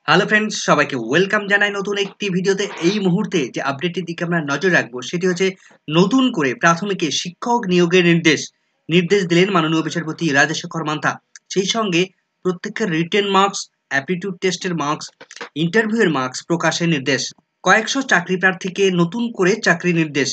Hello friends, সবাইকে welcome জানাই নতুন একটি ভিডিওতে। এই মুহূর্তে যে আপডেটটির দিকে আমরা নজর রাখবো সেটি হচ্ছে নতুন করে প্রাথমিকে শিক্ষক নিয়োগের নির্দেশ দিলেন মাননীয় বিচারপতি রাজশেখর মান্থা। সেই সঙ্গে প্রত্যেকের রিটেন মার্কস, অ্যাপটিটিউড টেস্টের মার্কস, ইন্টারভিউয়ের মার্কস প্রকাশের নির্দেশ। কয়েকশো চাকরি প্রার্থীকে নতুন করে চাকরি নির্দেশ।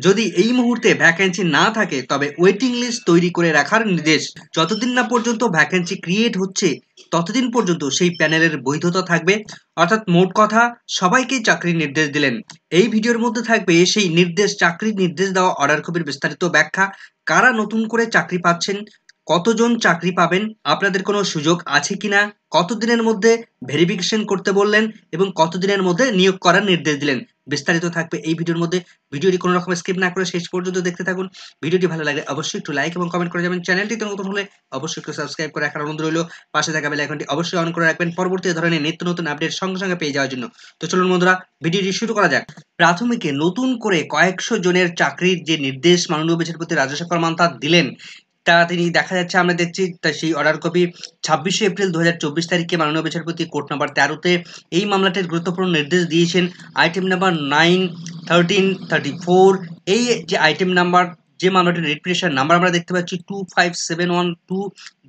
যদি এই মুহূর্তে ভ্যাকেন্সি না থাকে তবে ওয়েটিং লিস্ট তৈরি করে রাখার নির্দেশ। যতদিন না পর্যন্ত ভ্যাকেন্সি ক্রিয়েট হচ্ছে ততদিন পর্যন্ত সেই প্যানেলের বৈধতা থাকবে। অর্থাৎ মোট কথা সবাইকেই চাকরির নির্দেশ দিলেন। এই ভিডিওর মধ্যে থাকবে সেই চাকরির নির্দেশ দেওয়া অর্ডার কপির বিস্তারিত ব্যাখ্যা, কারা নতুন করে চাকরি পাচ্ছেন, কতজন চাকরি পাবেন, আপনাদের কোনো সুযোগ আছে কিনা, কতদিনের মধ্যে ভেরিফিকেশন করতে বললেন এবং কতদিনের মধ্যে নিয়োগ করার নির্দেশ দিলেন। বিস্তারিত থাকবে এই ভিডিওর মধ্যে। ভিডিওটি কোনো রকম স্কিপ না করে শেষ পর্যন্ত দেখতে থাকুন। ভিডিওটি ভালো লাগলে অবশ্যই একটু লাইক এবং কমেন্ট করে যাবেন। চ্যানেলটিতে নতুন হলে অবশ্যই একটু সাবস্ক্রাইব করে রাখার অনুরোধ রইল। পাশে থাকা বেল আইকনটি অবশ্যই অন করে রাখবেন পরবর্তী ধরনের নিত্য নতুন আপডেট সঙ্গে সঙ্গে পেয়ে যাওয়ার জন্য। তো চলুন বন্ধুরা, ভিডিওটি শুরু করা যাক। প্রাথমিকে নতুন করে কয়েকশো জনের চাকরির যে নির্দেশ মাননীয় বিচারপতি রাজশেখর মান্থা দিলেন, তা তিনি দেখা যাচ্ছে আমরা দেখছি তা সেই অর্ডার কপি 26শে এপ্রিল 2024 তারিখে মাননীয় বিচারপতি কোর্ট নাম্বার 13-তে এই মামলাটির গুরুত্বপূর্ণ নির্দেশ দিয়েছেন। আইটেম নাম্বার 9, 13, 34, এই যে আইটেম নাম্বার, যে মামলাটির রিট নাম্বার আমরা দেখতে পাচ্ছি 25712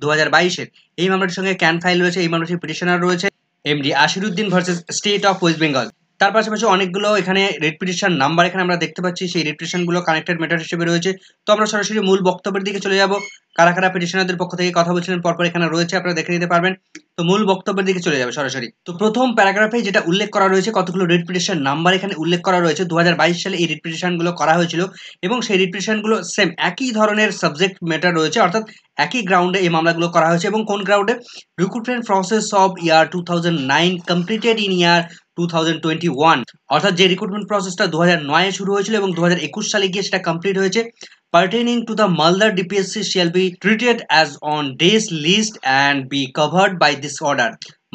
2022-এর, এই মামলাটির সঙ্গে ক্যান ফাইল রয়েছে। এই মামলাটির পিটিশনার রয়েছে MD Ashiruddin versus state of West Bengal. তার পাশাপাশি অনেকগুলো এখানে রিট পিটিশন নাম্বার এখানে আমরা দেখতে পাচ্ছি, সেই রিট পিটিশনগুলো কানেক্টেড ম্যাটার হিসেবে রয়েছে। তো আমরা সরাসরি মূল বক্তব্যের দিকে চলে যাব। কারা কারা পিটিশনারদের পক্ষ থেকে কথা বলছিলেন পরপর এখানে রয়েছে, আপনারা দেখে নিতে পারবেন। তো মূল বক্তব্যের দিকে চলে যাবে সরাসরি। তো প্রথম প্যারাগ্রাফে যেটা উল্লেখ করা রয়েছে, কতগুলো রিট পিটিশন নাম্বার এখানে উল্লেখ করা রয়েছে। 2022 সালে এই রিট পিটিশনগুলো করা হয়েছিল এবং সেই রিট পিটিশনগুলো সেম একই ধরনের সাবজেক্ট ম্যাটার রয়েছে, অর্থাৎ একই গ্রাউন্ডে এই মামলাগুলো করা হয়েছে। এবং কোন গ্রাউন্ডে? Recruitment process of year 2009 completed in year 2021, অর্থাৎ যে রিক্রুটমেন্ট প্রসেসটা 2009-এ শুরু হয়েছিল এবং 2021 সালে গিয়ে সেটা কমপ্লিট হয়েছে। pertaining to the Malda DPSC shall be treated as on days list and be covered by this order.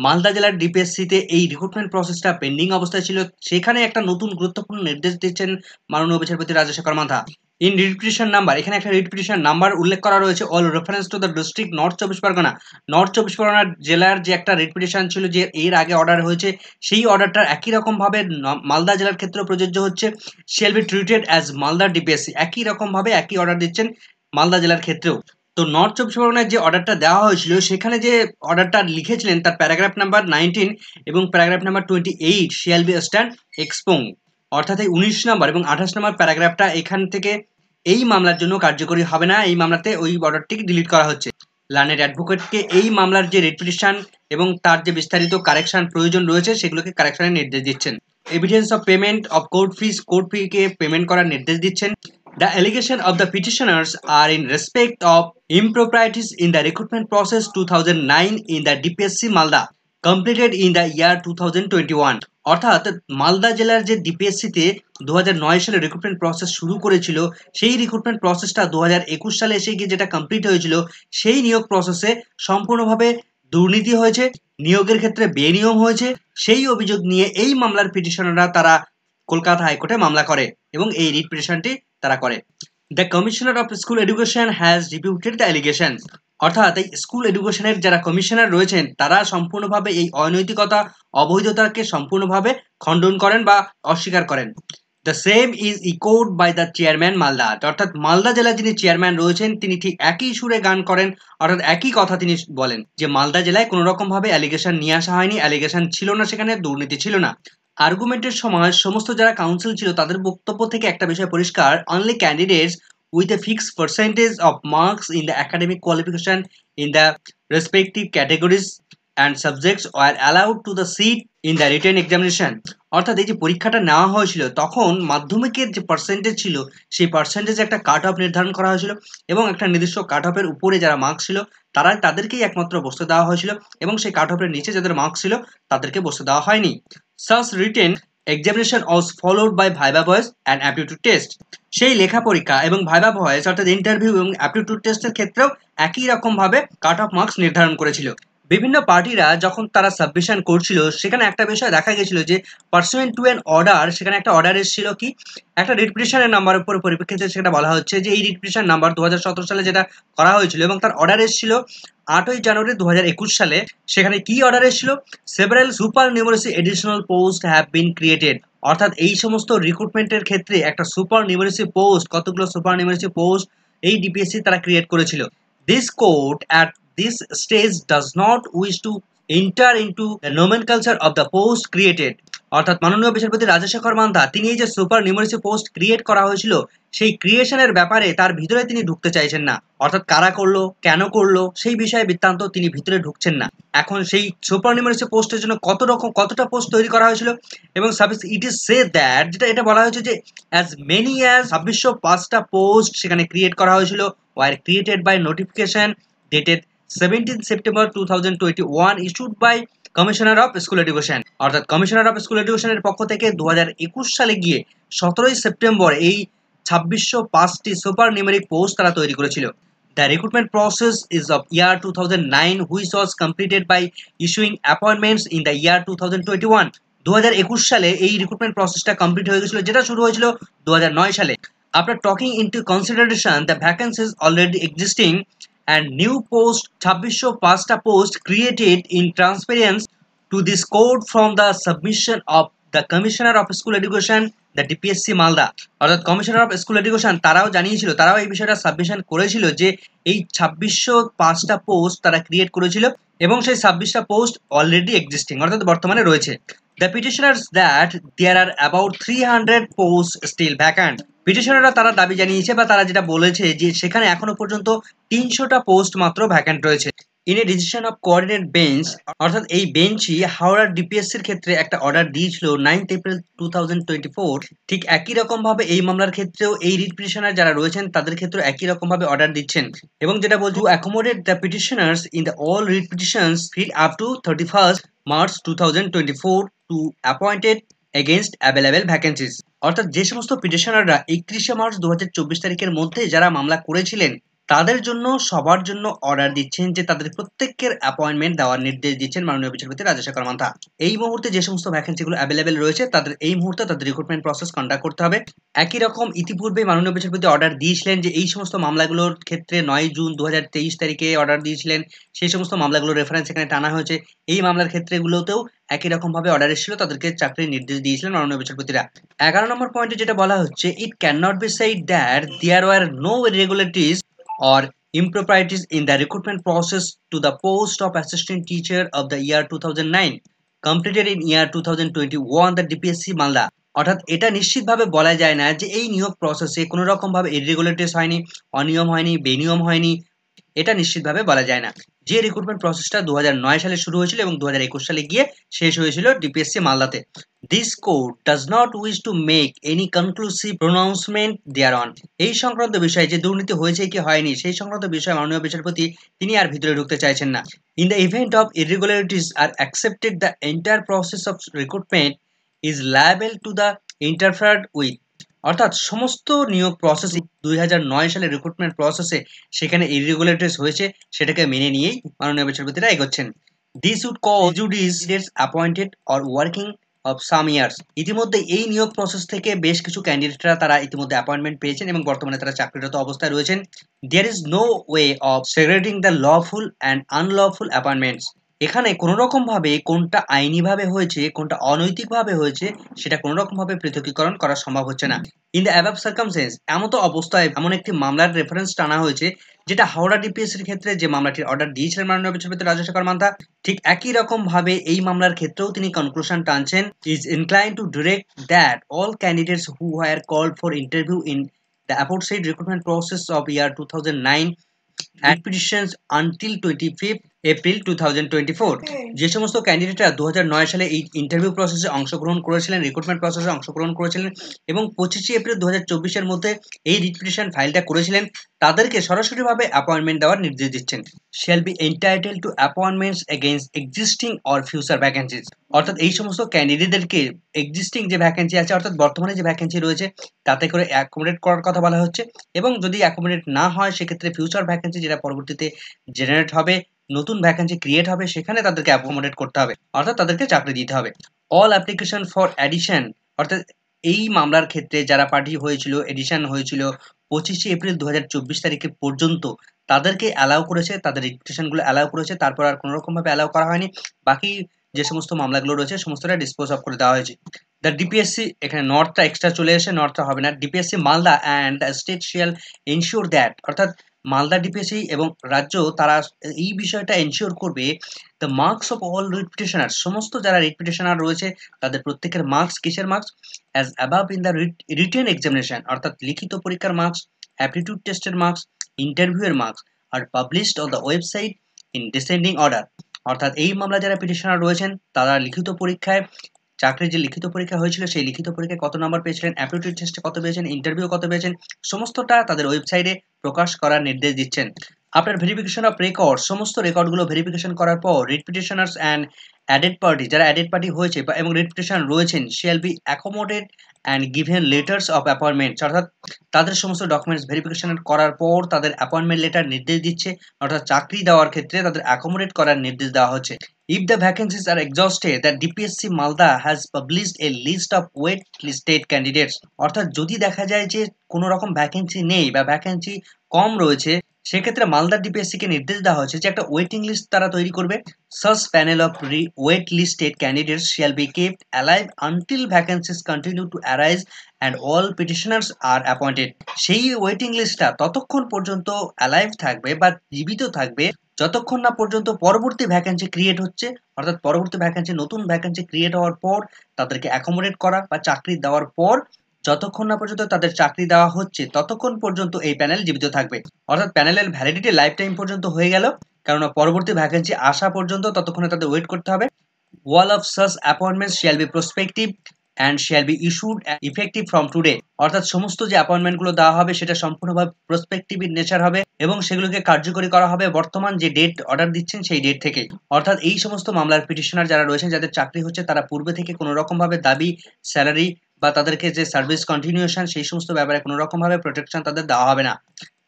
Malda জেলার ডিপিএসসিতে এই রিক্রুটমেন্ট প্রসেসটা পেন্ডিং অবস্থায় ছিল, সেখানে একটা নতুন গুরুত্বপূর্ণ নির্দেশ দিচ্ছেন মাননীয় বিচারপতি Rajasekhar Mantha. In writ petition number, এখানে একটা রিট পিটিশন নাম্বার উল্লেখ করা রয়েছে। All reference to the district north চব্বিশ পরগনা, নর্থ চব্বিশ পরগনা জেলার যে একটা রিট পিটিশন ছিল যে এর আগে অর্ডার হয়েছে, সেই অর্ডারটার একই রকম ভাবে মালদা জেলার ক্ষেত্রে প্রযোজ্য হচ্ছে। Shall be treated as Malda DPSC, একই রকম ভাবে একই অর্ডার দিচ্ছেন মালদা জেলার ক্ষেত্রেও। তো নর্থ চব্বিশ পরগনার যে অর্ডারটা দেওয়া হয়েছিল, সেখানে যে অর্ডারটা লিখেছিলেন তার প্যারাগ্রাফ নাম্বার 19 এবং paragraph number 28 shall be stand expunged, অর্থাৎ এই 19 নম্বর এবং 28 নম্বর প্যারাগ্রাফটা এখান থেকে এই মামলার জন্য কার্যকরী হবে না। এই মামলাতে ওই অর্ডারটিকে ডিলিট করা হচ্ছে। লার্নেড অ্যাডভোকেটকে এই মামলার যে রিট পিটিশন এবং তার যে বিস্তারিত কারেকশন প্রয়োজন রয়েছে সেগুলোকে কারেকশনের নির্দেশ দিচ্ছেন। Evidence of payment of court fees, court ফিকে পেমেন্ট করার নির্দেশ দিচ্ছেন। The allegation of the petitioners are in respect of improprieties in the recruitment process 2009 in the DPSC Malda completed in the year 2021, অর্থাৎ মালদা জেলার যে ডিপিএসসিতে 2009 সালে রিক্রুটমেন্ট প্রসেস শুরু করেছিল, সেই রিক্রুটমেন্ট প্রসেসটা 2021 সালে এসে গিয়ে যেটা কমপ্লিট হয়েছিল, সেই নিয়োগ প্রসেসে সম্পূর্ণভাবে দুর্নীতি হয়েছে, নিয়োগের ক্ষেত্রে বেনিয়ম হয়েছে। সেই অভিযোগ নিয়ে এই মামলার পিটিশনাররা তারা কলকাতা হাইকোর্টে মামলা করে এবং এই রিট পিটিশনটি তারা করে। The commissioner of school education has রিপিউটেড the allegation, অর্থাৎ এই স্কুল এডুকেশনের যারা কমিশনার রয়েছেন তারা সম্পূর্ণভাবে এই অনৈতিকতা, অবৈধতাকে সম্পূর্ণভাবে খণ্ডন করেন বা অস্বীকার করেন। The same is echoed by the chairman Malda, অর্থাৎ মালদা জেলার যিনি চেয়ারম্যান রয়েছেন তিনি ঠিক একই সুরে গান করেন, অর্থাৎ একই কথা তিনি বলেন যে মালদা জেলায় কোনো রকম ভাবে অ্যালিগেশন নিয়ে আসা হয়নি, অ্যালিগেশন ছিল না, সেখানে দুর্নীতি ছিল না। আর্গুমেন্টের সময় সমস্ত যারা কাউন্সিল ছিল তাদের বক্তব্য থেকে একটা বিষয় পরিষ্কার, only candidates with a fixed percentage of marks in the academic qualification in the respective categories and subjects were allowed to the seat in the written examination, অর্থাৎ এই যে পরীক্ষাটা নেওয়া হয়েছিল তখন মাধ্যমিকের যে পার্সেন্টেজ ছিল সেই পার্সেন্টেজ একটা কাট অফ নির্ধারণ করা হয়েছিল এবং একটা নির্দিষ্ট কাট অফের উপরে যারা মার্কস ছিল তাদেরকেই একমাত্র বসতে দেওয়া হয়েছিল এবং সেই কাট অফের নিচে যাদের মার্কস ছিল তাদেরকে বসতে দেওয়া হয়নি। Such written examination was followed by viva voice and aptitude test, সেই লেখা পরীক্ষা এবং ভাইভা ভয়েস অর্থাৎ ইন্টারভিউ এবং অ্যাপটিটিউড টেস্টের ক্ষেত্রেও একই রকম ভাবে কাট অফ মার্কস নির্ধারণ করেছিল। বিভিন্ন পার্টিরা যখন তারা সাবমিশন করছিল সেখানে একটা বিষয় দেখা গেছিল যে পার্সুয়েন্ট টু অ্যান অর্ডার, সেখানে একটা অর্ডার এসেছিল কি একটা রিট পিটিশনের নাম্বার উপর পরিপ্রেক্ষিতে সেটা বলা হচ্ছে যে এই রিট পিটিশন নাম্বার 2017 সালে যেটা করা হয়েছিল এবং তার অর্ডার এসেছিল 8ই জানুয়ারি 2021 সালে। সেখানে কি অর্ডার এসেছিল? Several supernumerary additional post have been created. অর্থাৎ এই সমস্ত রিক্রুটমেন্টের ক্ষেত্রে একটা সুপার নিউমারেসি পোস্ট, কতগুলো সুপার নিউমারেসি পোস্ট এই ডিপিএসসি তারা ক্রিয়েট করেছিল। This court at this stage does not wish to enter into the nomenclature of the post created। অর্থাৎ মাননীয় বিচারপতি রাজশেখর মান্তা তিনি এই যে সুপার নিউমারেসি পোস্ট ক্রিয়েট করা হয়েছিল সেই ক্রিয়েশনের ব্যাপারে তার ভিতরে তিনি ঢুকতে চাইছেন না। অর্থাৎ কারা করলো, কেন করলো, সেই বিষয়ে বৃত্তান্ত তিনি ভিতরে ঢুকছেন না। এখন সেই সুপার নিউমারেসি পোস্টের জন্য কতটা পোস্ট তৈরি করা হয়েছিল এবং ইট ইজ সে দ্যাট, যেটা এটা বলা হয়েছে যে অ্যাজ মেনি অ্যাজ 2605টা পোস্ট সেখানে ক্রিয়েট করা হয়েছিল were created by notification dated 17 September 2021 issued by commissioner of school education. অর্থাৎ কমিশনার অফ স্কুল এডুকেশনের পক্ষ থেকে 2021 সালে গিয়ে 17ই সেপ্টেম্বর এই 2605টি সুপার নিউমেরিক পোস্ট তারা তৈরি করেছিল। The recruitment process is of year 2009 which was completed by issuing appointments in the year 2021। 2021 সালে এই রিক্রুটমেন্ট প্রসেসটা কমপ্লিট হয়ে গেছিল, যেটা শুরু হয়েছিল 2009 সালে। After taking into consideration the vacancies already existing and new post 2605টা post created in transparency to this code from the submission of the Commissioner of School Education, the DPSC Malda. অর্থাৎ commissioner of school education তারাও জানিয়েছিল, তারাও এই বিষয়টা submission করেছিল যে এই 2605টা post তারা ক্রিয়েট করেছিল এবং সেই 26টা পোস্ট অলরেডি এক্সিস্টিং, অর্থাৎ বর্তমানে রয়েছে। The petitioners that there are about 300 posts still vacant। পিটিশনাররা তারা দাবি জানিয়েছে বা তারা যেটা বলেছে যে সেখানে এখনো পর্যন্ত 300টা পোস্ট মাত্র ভ্যাকেন্ট রয়েছে। In a decision of coordinate bench, অর্থাৎ এই বেঞ্চই হাওড়ার ডিপিএসসির ক্ষেত্রে একটা অর্ডার দিয়েছিল 9 এপ্রিল 2024। ঠিক একই রকম ভাবে এই মামলার ক্ষেত্রেও এই রিট পিটিশনার যারা রয়েছেন তাদের ক্ষেত্রেও একই রকম ভাবে অর্ডার দিচ্ছেন এবং যেটা বলছে accommodate the petitioners in the all writ petitions fill up to 31 March 2024 to appointed against available vacancies. অর্থাৎ যে সমস্ত পিটিশনাররা 31শে মার্চ 2024 তারিখের মধ্যে যারা মামলা করেছিলেন তাদের জন্য সবার জন্য অর্ডার দিচ্ছেন যে তাদের প্রত্যেকের অ্যাপয়েন্টমেন্ট দেওয়ার নির্দেশ দিচ্ছেন মাননীয় বিচারপতি রাজশেখর মান্তা। এই মুহূর্তে যে সমস্ত ভ্যাকেন্সিগুলো অ্যাভেলেবেল রয়েছে তাদের এই মুহূর্তে তাদের রিক্রুটমেন্ট প্রসেস কন্ডাক্ট করতে হবে। একই রকম ইতিপূর্বে মাননীয় বিচারপতি অর্ডার দিয়েছিলেন যে এই সমস্ত মামলাগুলোর ক্ষেত্রে 9 জুন 2023 তারিখে অর্ডার দিয়েছিলেন, সেই সমস্ত মামলাগুলোর রেফারেন্স এখানে টানা হয়েছে। এই মামলার ক্ষেত্রেগুলোতেও একই রকম ভাবে অর্ডার এসেছিল, তাদেরকে চাকরির নির্দেশ দিয়েছিলেন মাননীয় বিচারপতিরা। 11 নম্বর পয়েন্টে যেটা বলা হচ্ছে it can not be said that there were no irregularities or improprieties in the recruitment process to the post of assistant teacher of the year 2009 completed in year 2021 the DPSC Malda. অর্থাৎ এটা নিশ্চিতভাবে বলা যায় না যে এই নিয়োগ প্রসেসে কোনো রকম ভাবে ইরেগুলারিটিস হয়নি, অনিয়ম হয়নি, বেনিয়ম হয়নি, এটা নিশ্চিতভাবে বলা যায় না। যে রিক্রুটমেন্ট প্রসেসটা 2009 সালে শুরু হয়েছিল এবং 2021 সালে গিয়ে শেষ হয়েছিল ডিপিএসসি মালদাতে। This court does not wish to make any conclusive pronouncement thereon. এই সংক্রান্ত বিষয়ে যে দুর্নীতি হয়েছে কি হয়নি সেই সংক্রান্ত বিষয়ে মাননীয় বিচারপতি তিনি আর ভিতরে ঢুকতে চাইছেন না। In the event of irregularities are accepted the entire process of recruitment is liable to the interfered with. অর্থাৎ সমস্ত নিয়োগ প্রসেস 2009 সালের রিক্রুটমেন্ট প্রসেসে সেখানে ইরেগুলারিটিস হয়েছে সেটাকে মেনে নিয়েই মাননীয় বিচারপতিরা এগোচ্ছেন। This would cause judicious appointed or working of some years. ইতিমধ্যে এই নিয়োগ প্রসেস থেকে বেশ কিছু ক্যান্ডিডেটরা তারা ইতিমধ্যে অ্যাপয়েন্টমেন্ট পেয়েছেন এবং বর্তমানে তারা চাকরিরত অবস্থায় রয়েছেন। There is no way of segregating the lawful and unlawful appointments. এখানে কোনো রকম ভাবে কোনটা আইনিভাবে হয়েছে কোনটা অনৈতিকভাবে হয়েছে সেটা কোনো রকম ভাবে পৃথকীকরণ করা সম্ভব হচ্ছে না। ইন দ্য অ্যাবাভ সার্কামস্টেন্স, এমতো অবস্থায় এমন একটি মামলার রেফারেন্স টানা হয়েছে যেটা হাওড়া ডিপিএসসির ক্ষেত্রে যে মামলাটির অর্ডার দিয়েছিলেন মাননীয় বিচারপতি রাজশেখর মান্তা, ঠিক একই রকম ভাবে এই মামলার ক্ষেত্রেও তিনি কনক্লুশন টানছেন। Is incline to direct that all candidates who were called for interview in the aforesaid recruitment process of year 2009 and petitions until 25 April 2024। যে সমস্ত ক্যান্ডিডেটরা 2009 সালে এই ইন্টারভিউ প্রসেসে অংশগ্রহণ করেছিলেন, রিক্রুটমেন্ট প্রসেসে অংশগ্রহণ করেছিলেন এবং 25 এপ্রিল 2024 এর মধ্যে এই রিট পিটিশন ফাইলটা করেছিলেন তাদেরকে সরাসরিভাবে অ্যাপয়েন্টমেন্ট দেওয়ার নির্দেশ দিচ্ছেন। Shall be entitled to appointments against existing or future vacancies. অর্থাৎ এই সমস্ত ক্যান্ডিডেটদেরকে এক্সিস্টিং যে ভ্যাকেন্সি আছে অর্থাৎ বর্তমানে যে ভ্যাকেন্সি রয়েছে তাতে করে অ্যাকোমোডেট করার কথা বলা হচ্ছে এবং যদি অ্যাকোমোডেট না হয় সেক্ষেত্রে ফিউচার ভ্যাকেন্সি যেটা পরবর্তীতে জেনারেট হবে নতুন ভ্যাকেন্সি ক্রিয়েট হবে সেখানে তাদেরকে অ্যাকোমোডেট করতে হবে, অর্থাৎ তাদেরকে চাকরি দিতে হবে। অল অ্যাপ্লিকেশন ফর অ্যাডিশন, অর্থাৎ এই মামলার ক্ষেত্রে যারা পার্টি হয়েছিল, এডিশন হয়েছিল 25 এপ্রিল 2024 তারিখে পর্যন্ত, তাদেরকে অ্যালাউ করেছে, তাদের রিপিটিশনগুলো অ্যালাউ করেছে, তারপর আর কোনো রকমভাবে অ্যালাউ করা হয়নি। বাকি যে সমস্ত মামলাগুলো রয়েছে সমস্তটা ডিসপোজ অফ করে দেওয়া হয়েছে। দ্য ডিপিএসসি, এখানে নর্থটা এক্সট্রা চলে এসে নর্থটা হবে না, DPSC Malda and the state শিয়াল এনশিওর দ্যাট, অর্থাৎ মালদা ডিপিএসসি এবং রাজ্য তারা এই বিষয়টা এনশিওর করবে the marks of all writ petitioner, সমস্ত যারা রিট পিটিশনার রয়েছে তাদের প্রত্যেকের মার্কস, কিসের marks, as above in the written examination, অর্থাৎ লিখিত পরীক্ষার মার্কস, অ্যাপটিটিউড টেস্টের মার্কস, ইন্টারভিউয়ের marks are published on the website in descending order. অর্থাৎ এই মামলা যারা পিটিশনার রয়েছেন তারা লিখিত পরীক্ষায়, চাকরির যে লিখিত পরীক্ষা হয়েছিল সেই লিখিত পরীক্ষায় কত নাম্বার পেয়েছিলেন, অ্যাপটিটিউড টেস্টে কত পেয়েছেন, ইন্টারভিউ কত পেয়েছেন, সমস্তটা তাদের ওয়েবসাইটে প্রকাশ করার নির্দেশ দিচ্ছেন। আপনার ভেরিফিকেশন অফ রেকর্ড, সমস্ত রেকর্ডগুলো ভেরিফিকেশন করার পর writ petitioners and added party, যারা অ্যাডেড পার্টি হয়েছে এবং রিট পিটিশন রয়েছেন, shall be accommodated and given letters of appointment, অর্থাৎ তাদের সমস্ত ডকুমেন্টস ভেরিফিকেশন করার পর তাদের অ্যাপয়েন্টমেন্ট লেটার নির্দেশ দিচ্ছে, অর্থাৎ চাকরি দেওয়ার ক্ষেত্রে তাদের অ্যাকোমোডেট করার নির্দেশ দেওয়া হচ্ছে। If the vacancies are exhausted, the DPSC Malda has published a list of wait-listed candidates, অর্থাৎ যদি দেখা যায় যে কোনো রকম ভ্যাকেন্সি নেই বা ভ্যাকেন্সি কম রয়েছে, সেক্ষেত্রে মালদা ডিপিএসসি কে নির্দেশ দেওয়া হয়েছে যে একটা ওয়েটিং লিস্ট তারা তৈরি করবে। Such panel of wait listed candidates shall be kept alive until vacancies continue to arise and all petitioners are appointed. সেই ওয়েটিং লিস্টটা ততক্ষণ পর্যন্ত অ্যালাইভ থাকবে বা জীবিত থাকবে যতক্ষণ না পর্যন্ত পরবর্তী ভ্যাকেন্সি ক্রিয়েট হচ্ছে, অর্থাৎ পরবর্তী ভ্যাকেন্সি, নতুন ভ্যাকেন্সি ক্রিয়েট হওয়ার পর তাদেরকে অ্যাকোমোডেট করা বা চাকরি দেওয়ার পর যতক্ষণ না পর্যন্ত তাদের চাকরি দেওয়া হচ্ছে ততক্ষণ পর্যন্ত এই প্যানেল জীবিত থাকবে। অর্থাৎ প্যানেলের ভ্যালিডিটি লাইফ টাইম পর্যন্ত হয়ে গেল, কারণ পরবর্তী ভ্যাকেন্সি আসা পর্যন্ত ততক্ষণে তাদের ওয়েট করতে হবে। All of such appointments shall be prospective and shall be issued effective from today, অর্থাৎ সমস্ত যে অ্যাপয়েন্টমেন্টগুলো দেওয়া হবে সেটা সম্পূর্ণভাবে প্রসপেক্টিভ ইন নেচার হবে এবং সেগুলোকে কার্যকরী করা হবে বর্তমান যে ডেট অর্ডার দিচ্ছেন সেই ডেট থেকে। অর্থাৎ এই সমস্ত মামলার পিটিশনার যারা রয়েছেন, যাদের চাকরি হচ্ছে, তারা পূর্বে থেকে কোনো রকমভাবে দাবি, স্যালারি বা তাদেরকে যে সার্ভিস কন্টিনিউশন সেই সমস্ত ব্যাপারে কোনো রকমভাবে প্রোটেকশন তাদের দেওয়া হবে না।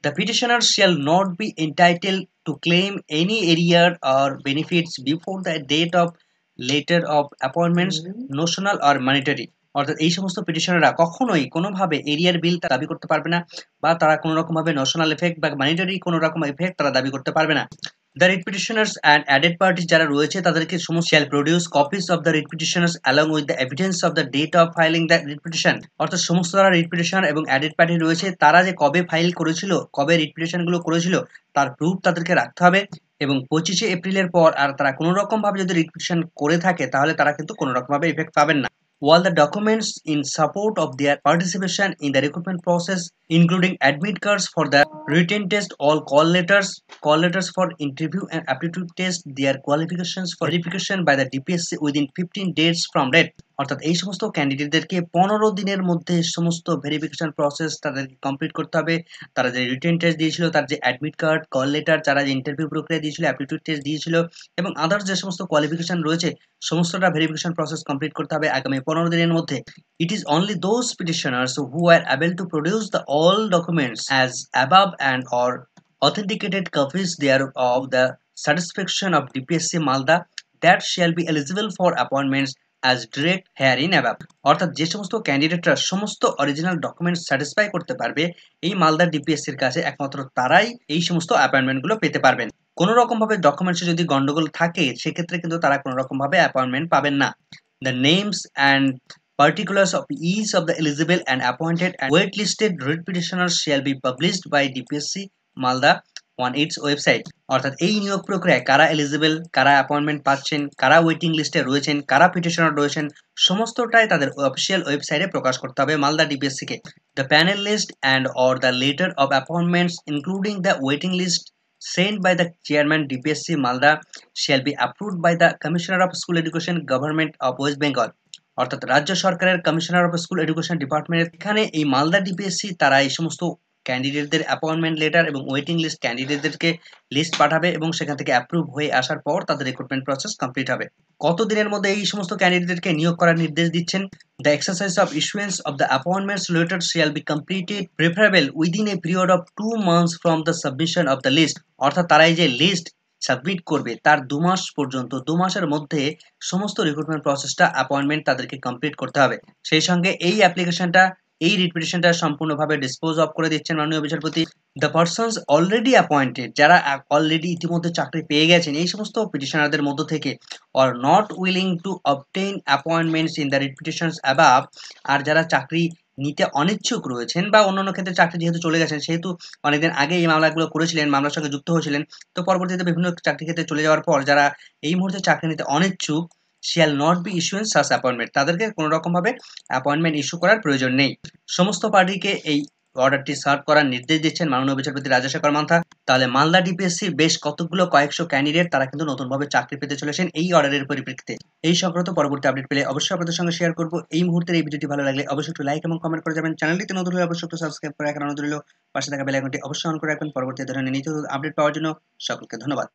The petitioners shall not be entitled to claim any arrear or benefits before the date of letter of appointments, notional or monetary, অর্থাৎ এই সমস্ত পিটিশনাররা কখনোই কোনোভাবে এরিয়ার বিল দাবি করতে পারবে না বা তারা কোনো রকমভাবে নোশনাল এফেক্ট বা মনিটারি কোনো রকম এফেক্ট তারা দাবি করতে পারবে না। The writ petitioners and added parties যারা রয়েছে তাদেরকে সমস্ত shall produce copies of the writ petitioners along with the evidence of the date of filing the writ petition, অর্থাৎ সমস্ত যারা রিট পিটিশনার এবং অ্যাডেড পার্টি রয়েছে তারা যে কবে ফাইল করেছিল, কবে রিট পিটিশনগুলো করেছিল তার প্রুফ তাদেরকে রাখতে হবে এবং 25 এপ্রিলের পর আর তারা কোনো রকম ভাবে যদি রিট পিটিশন করে থাকে তাহলে তারা কিন্তু কোনো রকম ভাবে ইফেক্ট পাবেন না। All the documents in support of their participation in the recruitment process, including admit cards for the written test, all call letters for interview and aptitude test, their qualifications for verification by the DPSC within 15 days from date, অর্থাৎ এই সমস্ত ক্যান্ডিডেটদেরকে 15 দিনের মধ্যে সমস্ত verification process তাদেরকে complete করতে হবে। তারা যে রিটেন টেস্ট দিয়েছিল, তার যে অ্যাডমিট কার্ড, কল লেটার, যারা যে ইন্টারভিউ প্রক্রিয়া দিয়েছিল, অ্যাপটিটিউড টেস্ট দিয়েছিল এবং আদার্স যে সমস্ত কোয়ালিফিকেশন রয়েছে সমস্তটা ভেরিফিকেশন প্রসেস কমপ্লিট করতে হবে আগামী 15 দিনের মধ্যে। It is only those petitioners who are able to produce the all documents as above and or authenticated copies thereof of the satisfaction of DPSC Malda that shall be eligible for appointments as direct herein above, অর্থাৎ যে সমস্ত ক্যান্ডিডেটরা সমস্ত original documents satisfy করতে পারবে এই মালদা ডিপিএসসির কাছে একমাত্র তারাই এই সমস্ত অ্যাপয়েন্টমেন্টগুলো পেতে পারবেন। কোনো রকম ভাবে ডকুমেন্টসে যদি গন্ডগোল থাকে সেক্ষেত্রে কিন্তু তারা কোনো রকম ভাবে অ্যাপয়েন্টমেন্ট পাবেন না। The names and particulars of each of the eligible and appointed and waitlisted writ petitioners shall be published by DPSC Malda on its website, অর্থাৎ এই নিয়োগ প্রক্রিয়ায় কারা এলিজিবল, কারা অ্যাপয়েন্টমেন্ট পাচ্ছেন, কারা ওয়েটিং লিস্টে রয়েছেন, কারা পিটিশনার রয়েছেন সমস্তটাই তাদের অফিসিয়াল ওয়েবসাইটে প্রকাশ করতে হবে Malda DPSC K. The panel list and or the letter of appointments including the waiting list sent by the chairman DPSC Malda shall be approved by the Commissioner of School Education Government of West Bengal, অর্থাৎ রাজ্য সরকারের commissioner of school education department. এখানে এই Malda DPSC তারা এই সমস্ত ক্যান্ডিডেটদের appointment letter এবং waiting list ক্যান্ডিডেটদেরকে list পাঠাবে এবং সেখান থেকে অ্যাপ্রুভ হয়ে আসার পর তাদের রিক্রুটমেন্ট প্রসেস কমপ্লিট হবে। কত দিনের মধ্যে এই সমস্ত ক্যান্ডিডেটকে নিয়োগ করার নির্দেশ দিচ্ছেন? The exercise of issuance of the appointments letter shall be completed preferable within a period of 2 months from the submission of the list, অর্থাৎ তারা এই যে লিস্ট সাবমিট করবে তার 2 মাস পর্যন্ত 2 মাসের মধ্যে সমস্ত রিক্রুটমেন্ট প্রসেসটা অ্যাপয়েন্টমেন্ট তাদেরকে কমপ্লিট করতে হবে। সেই সঙ্গে এই অ্যাপ্লিকেশনটা এই রিট পিটিশনটা সম্পূর্ণভাবে ডিসপোজ অফ করে দিচ্ছেন মাননীয় বিচারপতি। দ্য পারসনস অলরেডি অ্যাপয়েন্টেড, যারা অলরেডি ইতিমধ্যে চাকরি পেয়ে গেছেন এই সমস্ত পিটিশনারদের মধ্য থেকে, or not willing to obtain appointments in the writ petitions above, আর যারা চাকরি নিতে অনিচ্ছুক রয়েছেন বা অন্যান্য ক্ষেত্রে চাকরি যেহেতু চলে গেছেন, সেহেতু অনেকদিন আগে এই মামলাগুলো করেছিলেন, মামলার সঙ্গে যুক্ত হয়েছিলেন, তো পরবর্তীতে বিভিন্ন চাকরি ক্ষেত্রে চলে যাওয়ার পর যারা এই মুহূর্তে চাকরি নিতে অনিচ্ছুক, shall not be issuing such appointment, তাদেরকে কোনো রকম ভাবে অ্যাপয়েন্টমেন্ট ইস্যু করার প্রয়োজন নেই। সমস্ত পার্টিকে এই অর্ডারটি সার্ভ করার নির্দেশ দিচ্ছেন মাননীয় বিচারপতি রাজাশেখর মান্থা। তাহলে মালদা ডিপিএসসির বেশ কয়েকশো ক্যান্ডিডেট তারা কিন্তু নতুনভাবে চাকরি পেতে চলেছেন এই অর্ডারের পরিপ্রেক্ষিতে। এই সংক্রান্ত পরবর্তী আপডেট পেলে অবশ্যই আপনাদের সঙ্গে শেয়ার করব। এই মুহূর্তের এই ভিডিওটি ভালো লাগলে অবশ্যই একটু লাইক এবং কমেন্ট করে যাবেন। চ্যানেলটিতে নতুন হলে অবশ্যই একটু সাবস্ক্রাইব করে রাখার অনুরোধ রইল। পাশে থাকা বেল আইকনটি অবশ্যই অন করে রাখবেন পরবর্তী ধরনের নিত্য আপডেট পাওয়ার জন্য। সকলকে ধন্যবাদ।